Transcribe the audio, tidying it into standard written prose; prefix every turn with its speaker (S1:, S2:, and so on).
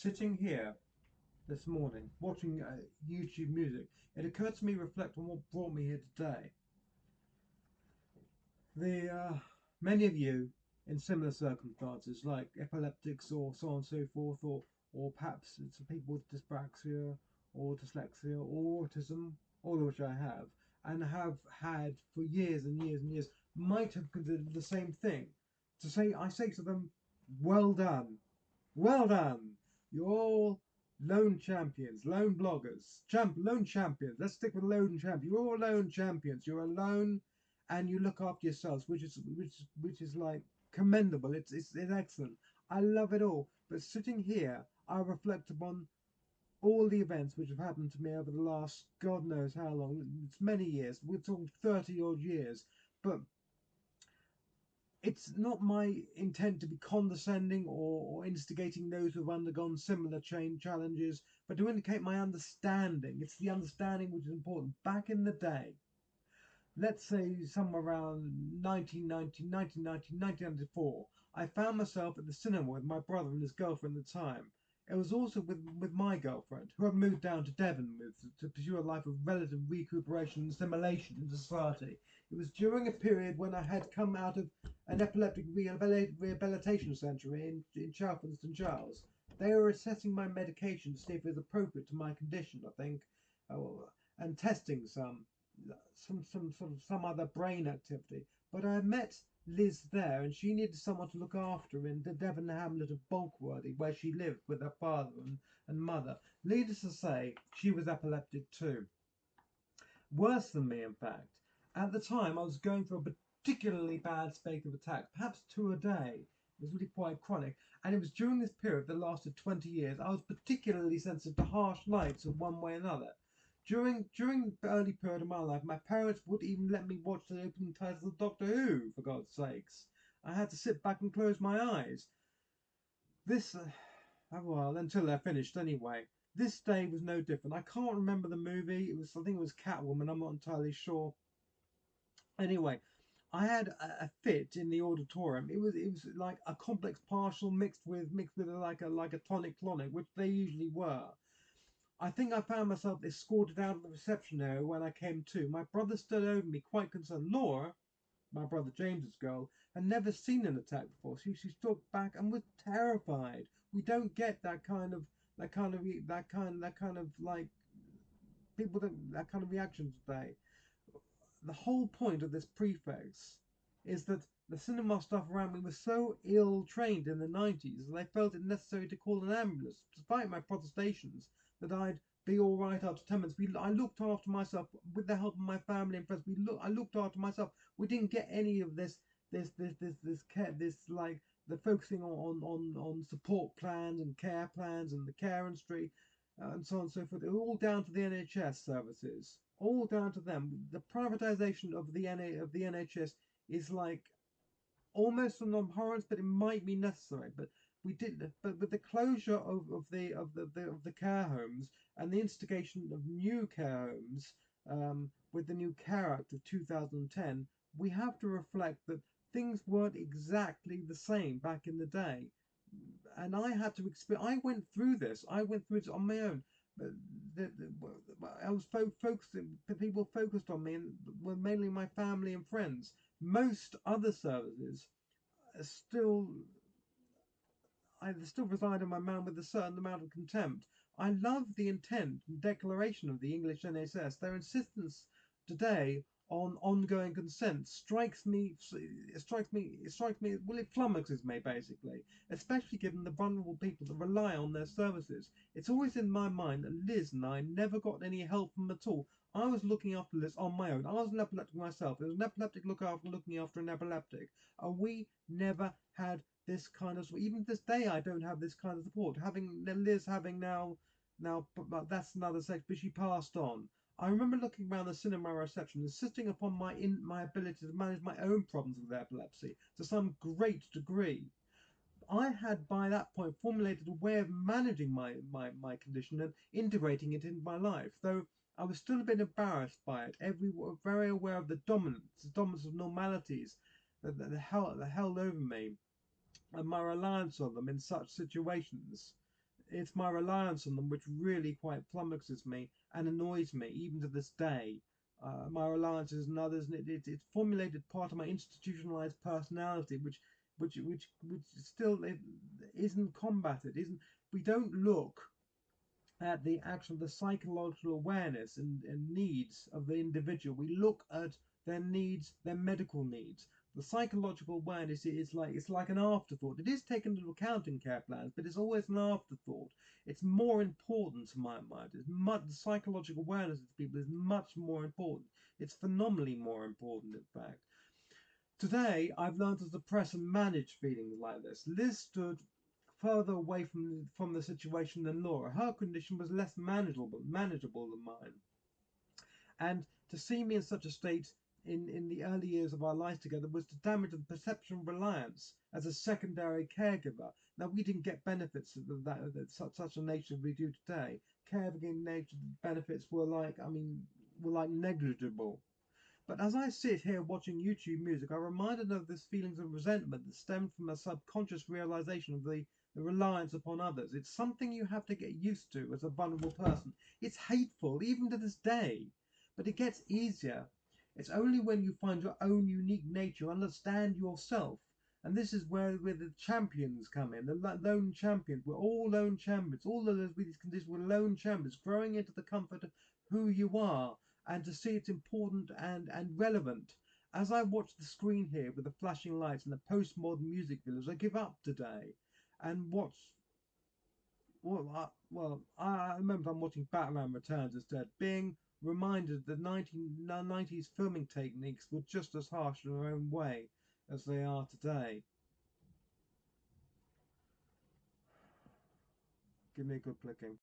S1: sitting here this morning watching YouTube music, it occurred to me to reflect on what brought me here today. Many of you in similar circumstances, like epileptics or so on and so forth, or perhaps it's people with dyspraxia or dyslexia or autism, all of which I have, and have had for years and years and years, might have considered the same thing. I say to them, well done, well done. You're all lone champions, lone bloggers, lone champions. Let's stick with lone champions. You're all lone champions. You're alone, and you look after yourselves, which is like commendable. It's excellent. I love it all. But sitting here, I reflect upon all the events which have happened to me over the last God knows how long. It's many years. We're talking 30 odd years, but it's not my intent to be condescending or instigating those who've undergone similar challenges, but to indicate my understanding. It's the understanding which is important. Back in the day, let's say somewhere around 1990, 1990, 1994, I found myself at the cinema with my brother and his girlfriend at the time. It was also with my girlfriend, who had moved down to Devon to pursue a life of relative recuperation and assimilation into society. It was during a period when I had come out of an epileptic rehabilitation centre in Chalfont and St Giles. They were assessing my medication to see if it was appropriate to my condition, I think, and testing some other brain activity. But I met Liz there, and she needed someone to look after her in the Devon hamlet of Bulkworthy, where she lived with her father and mother. Needless to say, she was epileptic too. Worse than me, in fact. At the time, I was going through a particularly bad spate of attacks, perhaps two a day. It was really quite chronic, and it was during this period that lasted 20 years. I was particularly sensitive to harsh lights of one way or another. During the early period of my life, my parents would even let me watch the opening titles of Doctor Who, for God's sakes. I had to sit back and close my eyes. This, well, until they're finished anyway. This day was no different. I can't remember the movie. I think it was Catwoman. I'm not entirely sure. Anyway, I had a fit in the auditorium. It was like a complex partial mixed with like a tonic clonic, which they usually were. I think I found myself escorted out of the reception area when I came to. My brother stood over me, quite concerned. Laura, my brother James's girl, had never seen an attack before. She stood back and was terrified. We don't get that kind of like people don't that kind of reaction today. The whole point of this prefix is that the cinema staff around me was so ill trained in the 90s that they felt it necessary to call an ambulance, despite my protestations that I'd be all right after 10 minutes. I looked after myself with the help of my family and friends. I looked after myself. We didn't get any of this care, this like the focusing on support plans and care plans and the care industry and so on and so forth. It was all down to the NHS services, all down to them. The privatisation of the NHS is like almost an abhorrence, but it might be necessary. But with the closure of the care homes and the instigation of new care homes, with the new Care Act of 2010, we have to reflect that things weren't exactly the same back in the day, and I had to experience. I went through this. I went through it on my own. But I was focused. The people focused on me, and were mainly my family and friends. Most other services are still, I still reside in my mind with a certain amount of contempt. I love the intent and declaration of the English NHS. Their insistence today on ongoing consent strikes me. It strikes me. It strikes me. Well, it flummoxes me basically, especially given the vulnerable people that rely on their services. It's always in my mind that Liz and I never got any help from them at all. I was looking after Liz on my own. I was an epileptic myself. It was an epileptic looking after an epileptic, and we never had this kind of, even this day I don't have this kind of support. Having Liz having now, but that's another section. But she passed on. I remember looking around the cinema reception, insisting upon my ability to manage my own problems with epilepsy to some great degree. I had by that point formulated a way of managing my condition and integrating it into my life, though I was still a bit embarrassed by it. Very aware of the dominance of normalities that held over me, and my reliance on them in such situations. it's my reliance on them which really quite flummoxes me and annoys me, even to this day. My reliances and others, and it's formulated part of my institutionalized personality, which still isn't combated. Isn't We don't look at the actual the psychological awareness and needs of the individual. We look at their needs, their medical needs. The psychological awareness is like it's like an afterthought. It is taken into account in care plans, but it's always an afterthought. It's more important to my mind. The psychological awareness of people is much more important. It's phenomenally more important, in fact. Today, I've learned to suppress and manage feelings like this. Liz stood further away from the situation than Laura. Her condition was less manageable than mine. And to see me in such a state in the early years of our life together was to damage the perception of reliance as a secondary caregiver. Now, we didn't get benefits of such a nature as we do today. Caregiving nature benefits were like negligible. But as I sit here watching YouTube music, I'm reminded of this feelings of resentment that stem from a subconscious realization of the reliance upon others. It's something you have to get used to as a vulnerable person. It's hateful, even to this day, but it gets easier. It's only when you find your own unique nature, understand yourself. And this is where the champions come in, the lone champions. We're all lone champions. All of those with these conditions, we're lone champions, growing into the comfort of who you are, and to see it's important and relevant. As I watch the screen here with the flashing lights and the postmodern music videos, I give up today and watch. I remember I'm watching Batman Returns instead, being reminded that 1990s filming techniques were just as harsh in their own way as they are today. Give me a good clicking.